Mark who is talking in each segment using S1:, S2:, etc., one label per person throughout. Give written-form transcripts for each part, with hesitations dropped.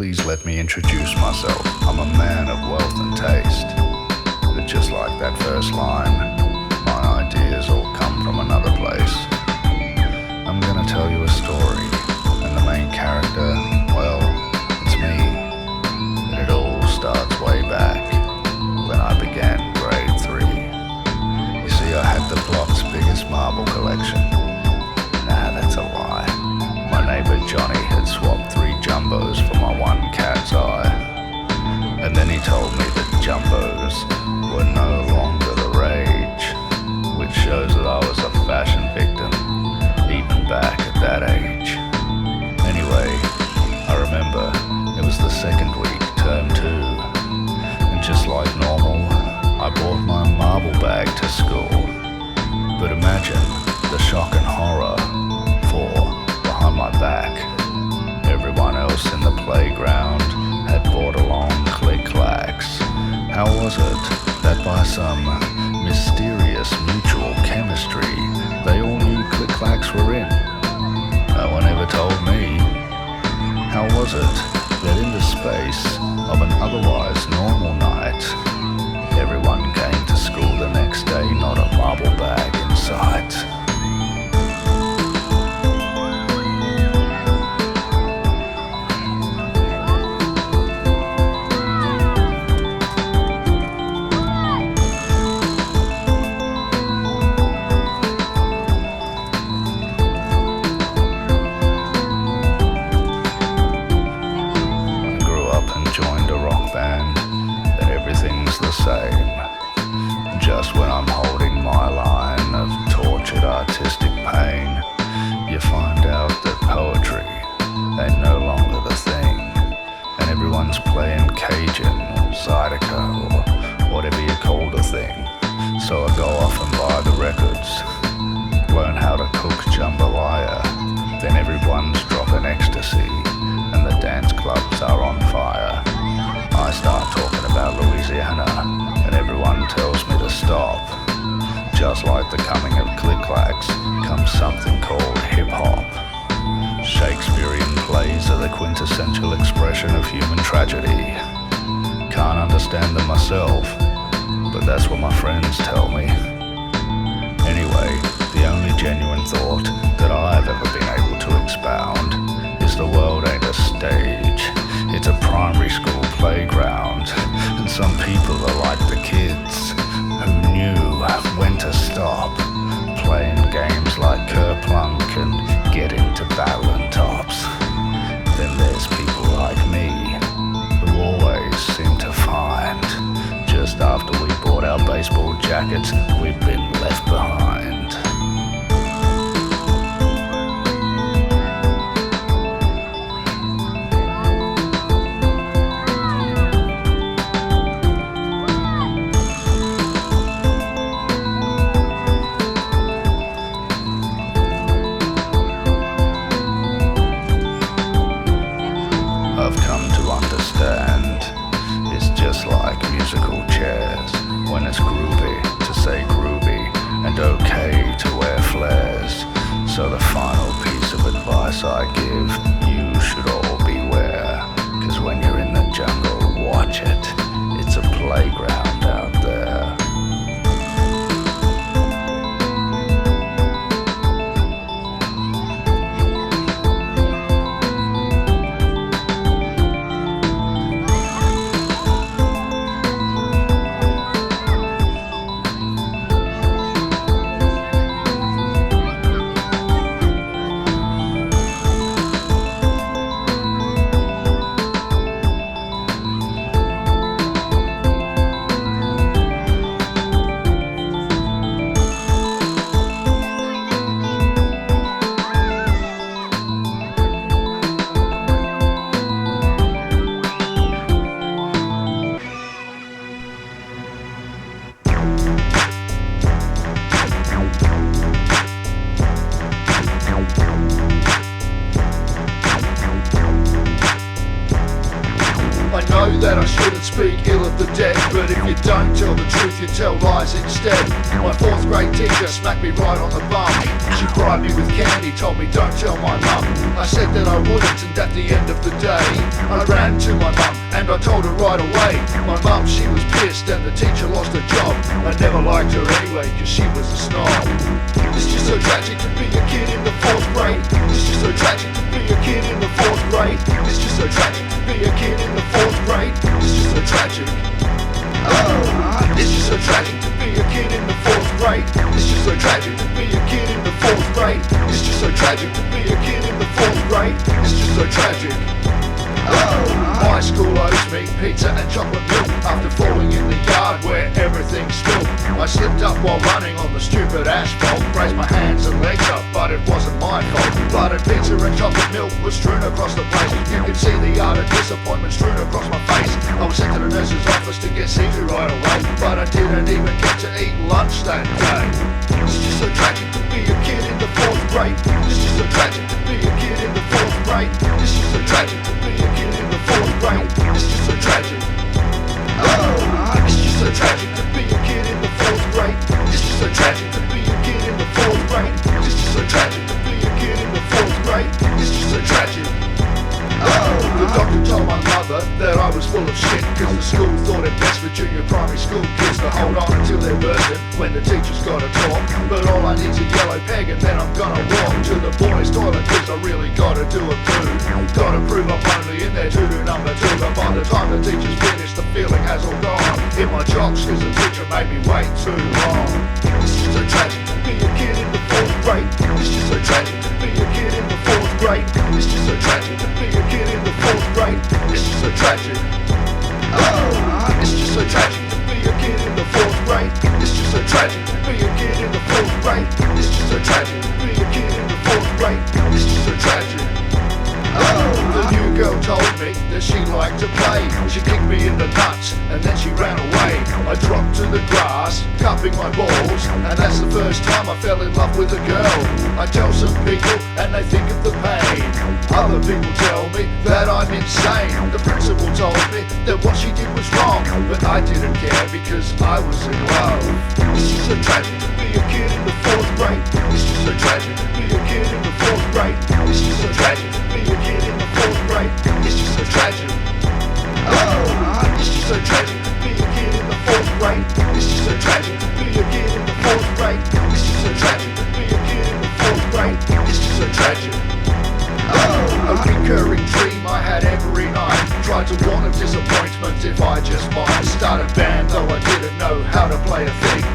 S1: please let me introduce myself. I'm a man of wealth and taste. But just like that first line, my ideas all come from another place. I'm gonna tell you a story, and the main character, well, it's me. And it all starts way back, when I began grade 3. You see, I had the block's biggest marble collection. Nah, that's a lie. My neighbor Johnny had swapped 3 jumbos for my one cat's eye. And then he told me that jumbos were no longer the rage, which shows that I was a fashion victim, even back at that age. Anyway, I remember it was the second week, term 2, and just like normal, I brought my marble bag to school. But imagine the shock and horror, for behind my back, everyone else in the playground had brought along click-clacks. How was it that by some mysterious mutual chemistry, they all knew click-clacks were in? No one ever told me. How was it that in the space of an otherwise normal night, everyone came to school the next day, not a marble bag in sight? Just when I'm holding my line of tortured artistic pain, you find out that poetry ain't no longer the thing, and everyone's playing Cajun or Zydeco or whatever you call the thing. So I go off and buy the records, learn how to cook jambalaya, then everyone's dropping ecstasy and the dance clubs are on fire. I start talking about Louisiana, and everyone tells me to stop. Just like the coming of click-clacks comes something called hip-hop. Shakespearean plays are the quintessential expression of human tragedy. Can't understand them myself, but that's what my friends tell me. Anyway, the only genuine thought that I've ever been able to expound is the world ain't a stage. It's a primary school playground, and some people are like the kids who knew when to stop playing games like Kerplunk and get into battling tops. Then there's people like me who always seem to find just after we bought our baseball jackets, we've been left behind. When it's groovy to say groovy and okay to wear flares. So the final piece of advice I give, you should all beware, 'cause when you're in the jungle, watch it, it's a playground out there.
S2: That I shouldn't speak ill of the dead, but if you don't tell the truth, you tell lies instead. My 4th grade teacher smacked me right on the bum. She bribed me with candy, told me don't tell my mum. I said that I wouldn't, and at the end of the day I ran to my mum and I told her right away. My mum, she was pissed and the teacher lost her job. I never liked her anyway, cause she was a snob. It's just so tragic to be a kid in the 4th grade. It's just so tragic to be a kid in the 4th grade. It's just so tragic to be a kid in the 4th grade. It's just so tragic. Oh, it's just so tragic to be a kid in the 4th grade. It's just so tragic to be a kid in the 4th grade. It's just so tragic to be a kid in the 4th grade. It's just so tragic. Oh, my school owes me pizza and chocolate milk after falling in the yard where everything spilled. I slipped up while running on the stupid asphalt, raised my hands and legs up, but it wasn't my fault. Blood and pizza and chocolate milk was strewn across the place. You could see the art of disappointment strewn across my face. I was sent to the nurse's office to get seizure right away, but I didn't even get to eat lunch that day. It's just so tragic to be a kid in the 4th grade. It's just so tragic to be a kid in the 4th grade. It's just so tragic to be a kid in the 4th grade. It's just so tragic. Oh, it's just so tragic to be a kid in the 4th grade. It's just so tragic to be a kid in the 4th grade. It's just so tragic to be a kid in the 4th grade. It's just so tragic. Oh, the doctor told my mother that I was full of shit, cause the school thought it best for junior primary school kids to hold on until they're bursting when the teacher's gotta talk. But all I need's a yellow peg and then I'm gonna walk to the boys' toilet, cause I really gotta do a poo. Gotta prove I'm only in there to do number 2, but by the time the teacher's finished the feeling has all gone. In my jocks cause the teacher made me wait too long. It's just so tragic to be a kid in the 4th grade. It's just so tragic to be a kid in the 4th grade. It's just so tragic to be a kid in the 4th grade. It's just so tragic. Oh, it's just so tragic to be a kid in the 4th grade. It's just so tragic to be a kid in the 4th grade. It's just so tragic to be a kid in the 4th grade. It's just so tragic. Oh, the new girl told me that she liked to play. She kicked me in the nuts and then she ran away. I dropped to the grass, cupping my balls, and that's the first time I fell in love with a girl. I tell some people and they think of the pain. Other people tell me that I'm insane. The principal told me that what she did was wrong, but I didn't care because I was in love. It's just so tragic to be a kid in the 4th grade. It's just so tragic to be a kid in the 4th grade. It's just so tragic to be a kid in the 4th grade. It's just so tragic. Oh, it's just so tragic to be a kid in the 4th grade. It's just so tragic to be a kid in the 4th grade. It's just so tragic to be a kid in the 4th grade. It's just so tragic. Oh, a recurring dream I had every night. Tried to warn of disappointment if I just might start a band, though I didn't know how to play a thing.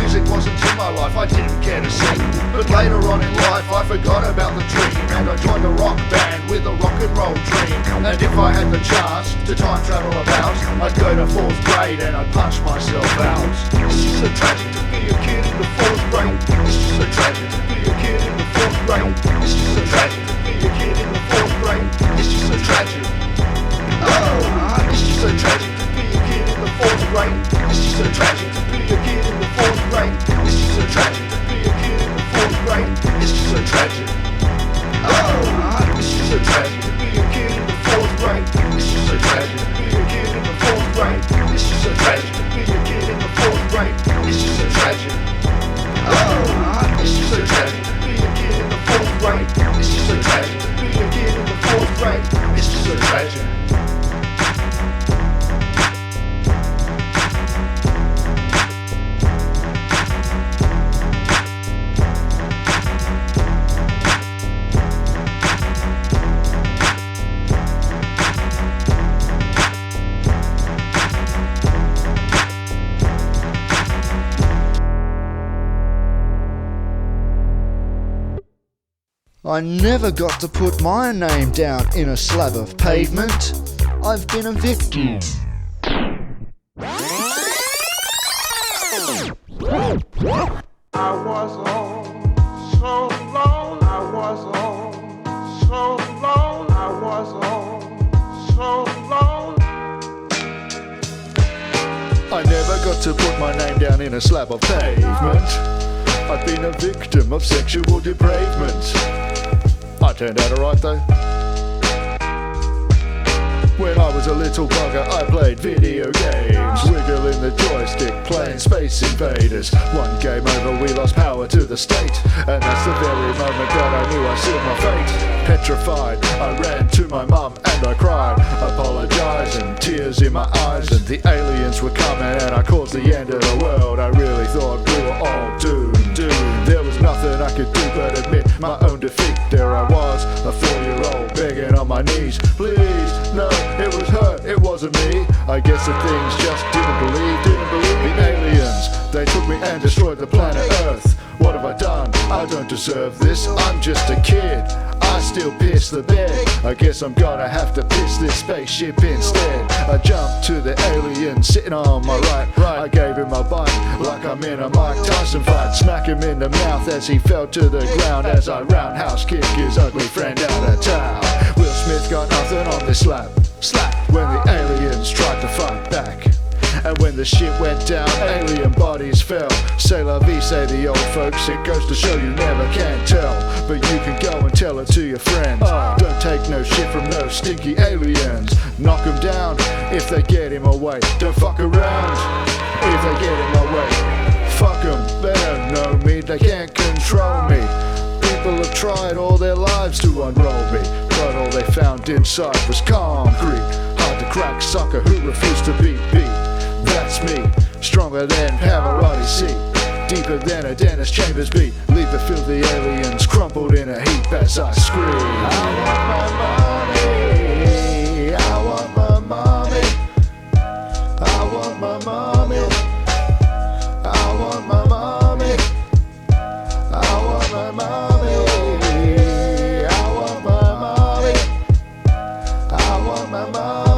S2: Music wasn't in my life, I didn't care to sing. But later on in life I forgot about the dream, and I joined a rock band with a rock and roll dream. And if I had the chance to time travel about, I'd go to 4th grade and I'd punch myself out. It's just so tragic to be a kid in the 4th grade. It's just so tragic to be a kid in the 4th grade. It's just so tragic to be a kid in the 4th grade. It's just so tragic. Oh, it's just so tragic to be a kid in the 4th grade. It's just so tragic to be a kid in the 4th grade. It's just so tragic to be a kid in the 4th grade. It's just so tragic. Oh, it's just so tragic to be a kid in the 4th grade. It's just so tragic to be a kid in the 4th grade. It's just so tragic to be a kid in the 4th grade. It's just so tragic. Oh, it's just so tragic to be a kid in the 4th grade. It's just so tragic to be a kid in the 4th grade. It's just so tragic.
S3: I never got to put my name down in a slab of pavement. I've been a victim.
S4: I was on so long, I was on so long, I was on so long.
S2: I never got to put my name down in a slab of pavement. I've been a victim of sexual depravement. I turned out alright though. When When I was a little bugger, I played video games, wiggling the joystick, playing Space Invaders. One game over, we lost power to the state, and that's the very moment that I knew I sealed my fate. Petrified, I ran to my mum and I cried, apologising, tears in my eyes, and the aliens were coming and I caused the end of the world. I really thought we were all doomed. There was nothing I could do but admit my own defeat. There I was, a 4-year-old begging on my knees, please, no, it was her, it wasn't me. I guess the things just didn't believe the aliens. They took me and destroyed the planet Earth. What have I done? I don't deserve this, I'm just a kid. I still piss the bed. I guess I'm gonna have to piss this spaceship instead. I jumped to the alien sitting on my right. I gave him a bite like I'm in a Mike Tyson fight. Smack him in the mouth as he fell to the ground as I roundhouse kick his ugly friend out of town. Will Smith got nothing on this slap when the aliens tried to fight back. And when the shit went down, alien bodies fell. C'est la vie, say the old folks. It goes to show you never can tell, but you can go and tell it to your friends. Don't take no shit from no stinky aliens. Knock them down if they get him away. Don't fuck around if they get him away. Fuck them, they don't know me, they can't control me. People have tried all their lives to unroll me, but all they found inside was concrete. Hard to crack sucker who refused to be beat. That's me, stronger than Pavarotti seat, deeper than a Dennis Chambers beat. Leave the filthy aliens crumpled in a heap as I scream. I want my mommy, I want my mommy, I want my mommy, I want my mommy, I want my mommy, I want my mommy, I want my mommy.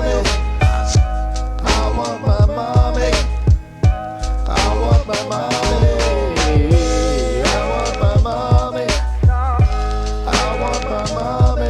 S2: I want my mommy.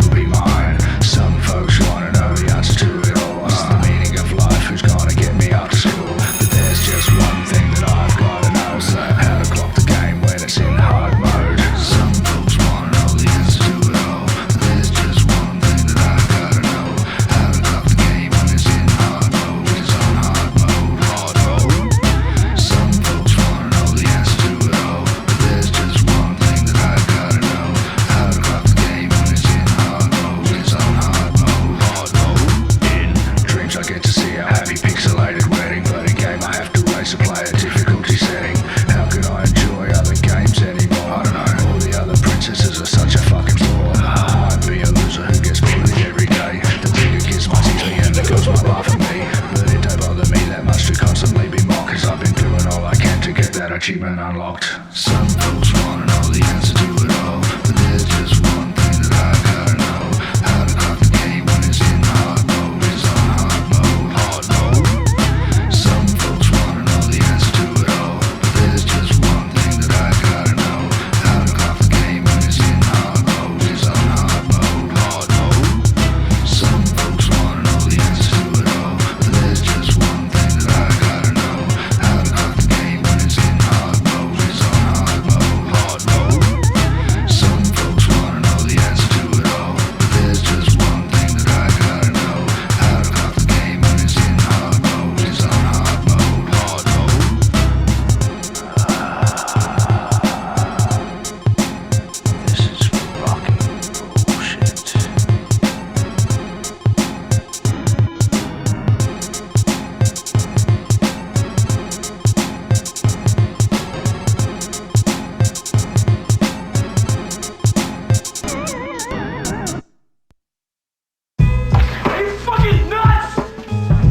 S1: will be mine. Some folks wanna know the answer to it all. What's the meaning of life? Who's gonna get me out to school? But there's just one thing that I've gotta know. How to clock the game when it's in hard mode. Some folks wanna know the answer to it all. But there's just one thing that I've gotta know. How to clock the game when it's in hard mode. It's on hard mode, hard mode. Some folks wanna know the answer to it all. But there's just one thing that I've gotta know. How to clock the game when it's in hard mode. It's on hard mode, hard mode. In dreams I get to see a happy pixelated wedding, but in game I have to race a player difficulty setting. How can I enjoy other games anymore? I don't know. All the other princesses are such a fucking bore. I might be a loser who gets bullied every day. The bigger kids might tease me and the girls might laugh at me, but it don't bother me that much to constantly be mocked, 'cause I've been doing all I can to get that achievement unlocked. Some folks wanna know the answer to it all, but there's just one thing that I gotta know. How to clock the game when it's in hard mode. It's on hard mode, hard mode. Some folks wanna know the answer to it all, but there's just one thing that I gotta know. How to clock the game when it's in hard mode. It's on hard mode, hard mode. Some folks wanna know the answer to it all, but there's just one thing that I gotta know. How to clock the game when it's in hard mode. It's on hard mode, hard mode. Some folks wanna know the answer to it all, but there's just one thing that I gotta know. How to clock the game when it's in hard mode. It's on hard mode, hard mode. This is fucking bullshit.
S5: Are you fucking nuts?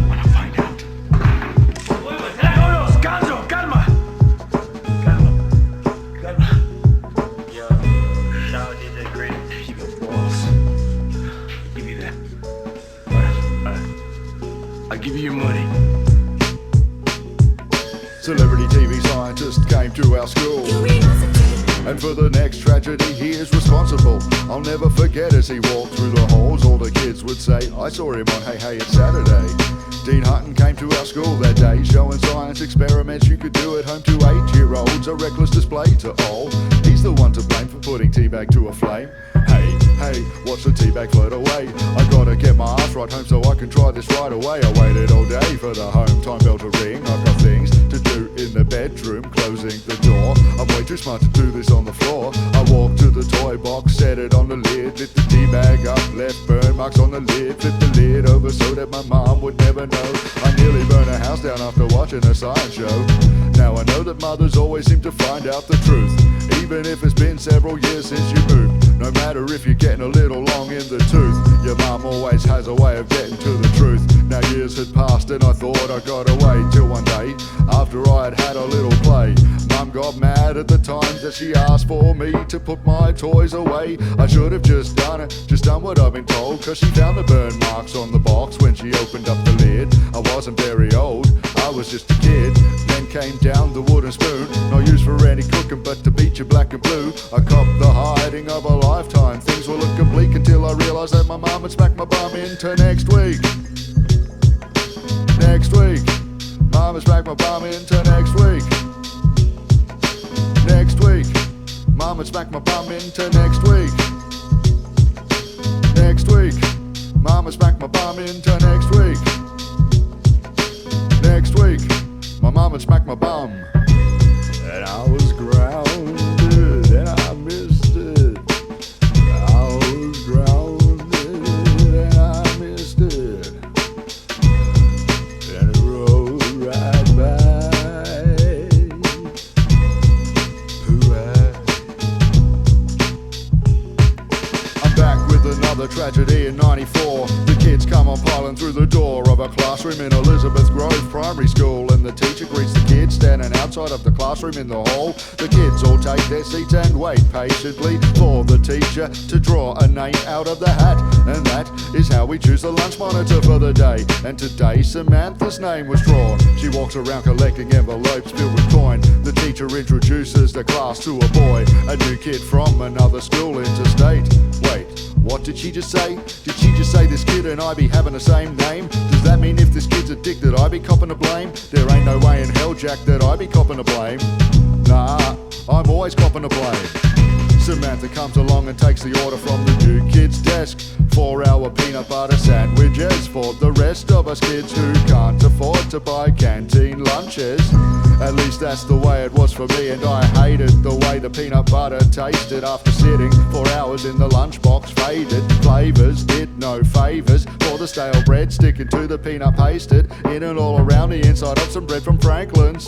S5: Wanna find out? Vámonos, Ganso, calma. Calma. Yo, shout out DJ Great. You got balls. Give me that. Alright. I'll give you your money.
S2: Celebrity TV scientist came to our school, and for the next tragedy he is responsible. I'll never forget as he walked through the halls, all the kids would say, I saw him on Hey Hey It's Saturday. Dean Hutton came to our school that day, showing science experiments you could do at home to 8-year-olds. A reckless display to all. He's the one to blame for putting teabag to a flame. Hey, hey, watch the teabag float away. I gotta get my ass right home so I can try this right away. I waited all day for the home time bell to ring. I've got things to do in the bedroom, closing the door. I'm way too smart to do this on the floor. I walked to the toy box, set it on the lid, lit the teabag up, left burn marks on the lid, flipped the lid over so that my mom would never know. I nearly burned a house down after watching a science show. Now I know that mothers always seem to find out the truth, even if it's been several years since you moved. No matter if you're getting a little long in the tooth, your mom always has a way of getting to the truth. Now years had passed and I thought I got away, till one day, after I had had a little play, Mum got mad at the times that she asked for me to put my toys away. I should have just done it, just done what I've been told, 'cause she found the burn marks on the box when she opened up the lid. I wasn't very old, I was just a kid. Then came down the wooden spoon, no use for any cooking but to beat you black and blue. I copped the hiding of a lifetime. Things were looking bleak until I realised that my mum had smacked my bum into next week. Next week, mum has smacked my bum into next week. Next week, mum has smacked my bum into next week. Next week, mum has smacked my bum into next week. Next week, my mum had smacked my bum, and I was grounded and I missed it. I was grounded and I missed it, and it rolled right by. Hooray. I'm back with another tragedy in '94. The kids come on piling through the door of a classroom in Elizabeth Grove Primary School, and the teacher greets the kids standing outside of the classroom in the hall. The kids all take their seats and wait patiently for the teacher to draw a name out of the hat, and that is how we choose the lunch monitor for the day. And today Samantha's name was drawn. She walks around collecting envelopes filled with coin. The teacher introduces the class to a boy, a new kid from another school interstate. Wait, What did she just say? Did she just say this kid and I be having the same name? Does that mean if this kid's addicted I be copping the blame? There ain't no way in hell, Jack, that I be copping the blame. Nah, I'm always copping the blame. Samantha comes along and takes the order from the new kid's desk. 4-hour peanut butter sandwiches for the rest of us kids who can't afford to buy canteen lunches. At least that's the way it was for me, and I hated the way the peanut butter tasted after sitting 4 hours in the lunchbox. Faded flavors did no favors for the stale bread sticking to the peanut pasted in and all around the inside of some bread from Franklin's.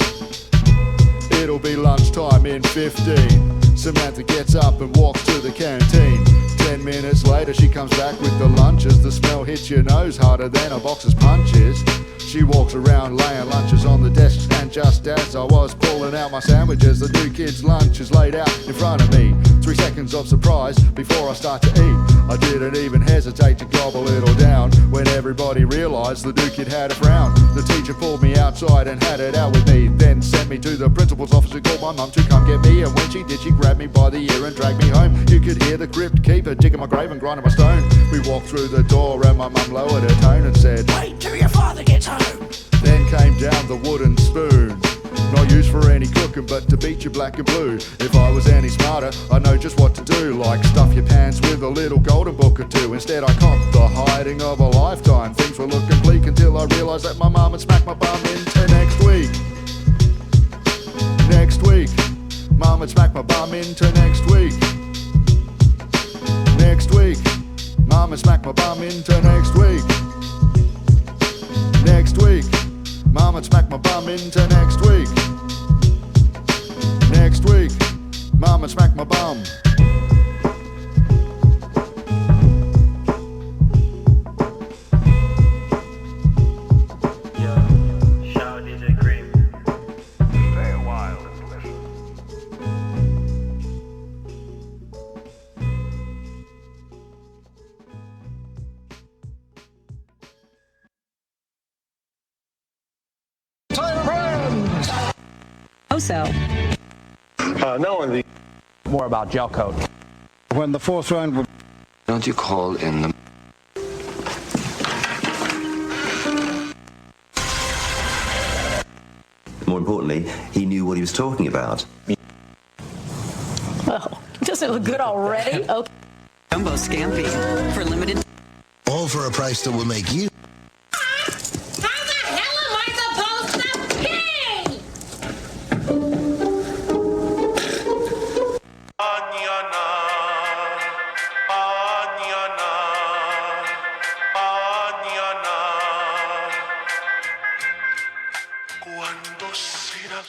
S2: It'll be lunchtime in 15. Samantha gets up and walks to the canteen. 10 minutes later she comes back with the lunches. The smell hits your nose harder than a boxer's punches. She walks around laying lunches on the desks, and just as I was pulling out my sandwiches, the new kid's lunch is laid out in front of me. 3 seconds of surprise before I start to eat. I didn't even hesitate to gobble it all down when everybody realised the new kid had a frown. The teacher pulled me outside and had it out with me, then sent me to the principal's office and called my mum to come get me. And when she did, she grabbed me by the ear and dragged me home. You could hear the crypt keeper digging my grave and grinding my stone. We walked through the door and my mum lowered her tone and said,
S6: "Wait till your father gets home."
S2: Then came down the wooden spoon, not used for any cooking but to beat you black and blue. If I was any smarter, I'd know just what to do, like stuff your pants with a little golden book or two. Instead I copped the hiding of a lifetime. Things were looking bleak until I realised that my mum had smacked my bum into next week. Next week, mum had smacked my bum into next week. Next week, mum had smacked my bum into next week. Next week, mum had smacked my bum into next week. Next week, mum had smacked my bum.
S5: Yo, shout DJ Cream.
S1: Stay a while and listen.
S7: So
S8: More about gel coat.
S9: When the fourth round would...
S10: Don't you call in the... More importantly, he knew what he was talking about.
S7: well, does it look good already? Okay.
S6: Jumbo Scampi for limited.
S9: All for a price that will make you...
S11: How the hell am I supposed to pay?
S4: Cuando será?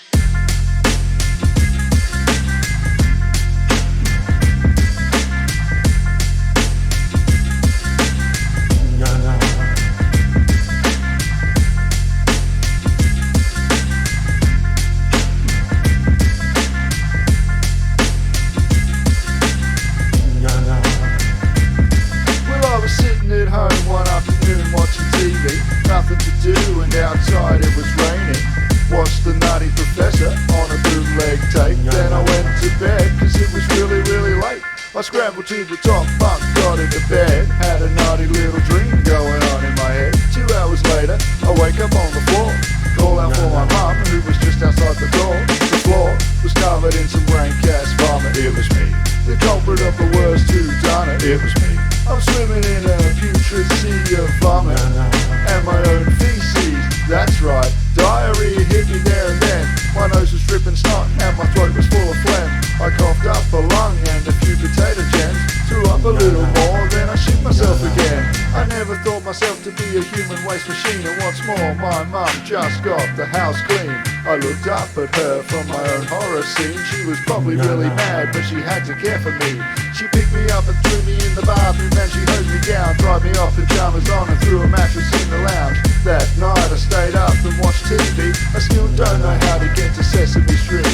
S2: Well, I was sitting at home one afternoon watching TV, nothing to do and outside it was raining. Watched the Nutty Professor on a bootleg tape, then I went to bed cause it was really, really late. I scrambled to the top bunk, got into bed, had a naughty little dream going on in my head. 2 hours later, I wake up on the floor, call out for my mum who was just outside the door. The floor was covered in some rank ass vomit. It was me, the culprit of the worst who done it. It was me. I'm swimming in a putrid sea of vomit and my own feces. That's right, diarrhea hit me there and then. My nose was dripping snot and my throat was full of phlegm. I coughed up a lung and a few potato gems, threw up a little more, then I shit myself again. I never thought myself to be a human waste machine, and what's more, my mum just got the house clean. I looked up at her from my own horror scene. She was probably really mad, but she had to care for me. She picked me up and threw me in the bathroom, and she hosed me down, dried me off, pajamas on, and threw a mattress in the lounge. That night I stayed up and watched TV. I still don't know how to get to Sesame Street,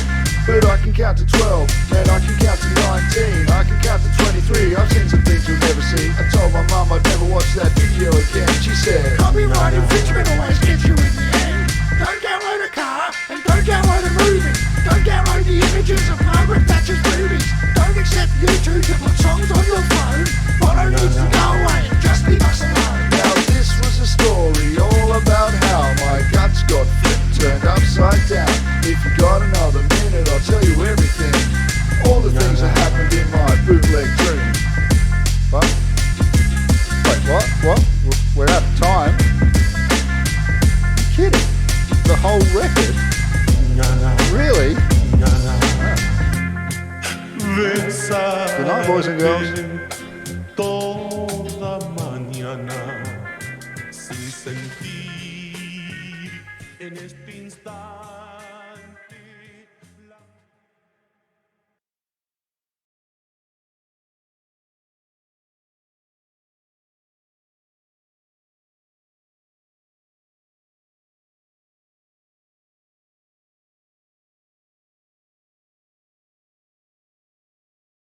S2: but I can count to 12, and I can count to 19, I can count to 23. I've seen some things you'll never see. I told my mum I'd never watch that video again. She said,
S11: Copyright infringement always gets you in the end. Don't download a car and don't download a movie. Don't download the images of Margaret Thatcher's boobies. Don't accept YouTube to put songs on your phone. Follow needs
S3: What? We're out of time. You're kidding. The whole record? Really? Good night, boys and girls.
S4: Toda mañana sin sentir en este instante.